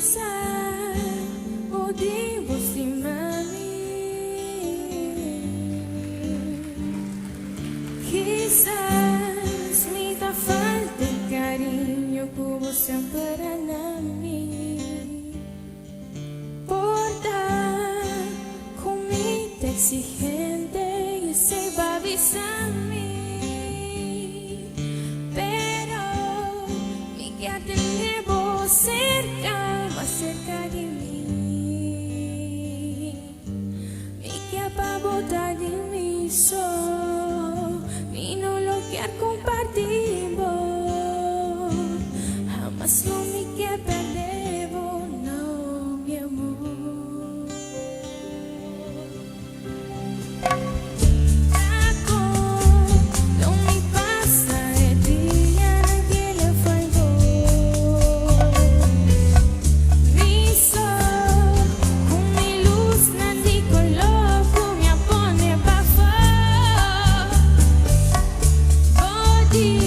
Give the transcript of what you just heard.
quizá odimos de mami. Quizás me dá falta de carinho que você para na mim. Por dar comida exigente e se va avisar-me. Ya te llevo cerca, más cerca de mí. Me queda para botar de mí y no lo que compartimos. Jamás lo me que perdemos, no, mi amor. Di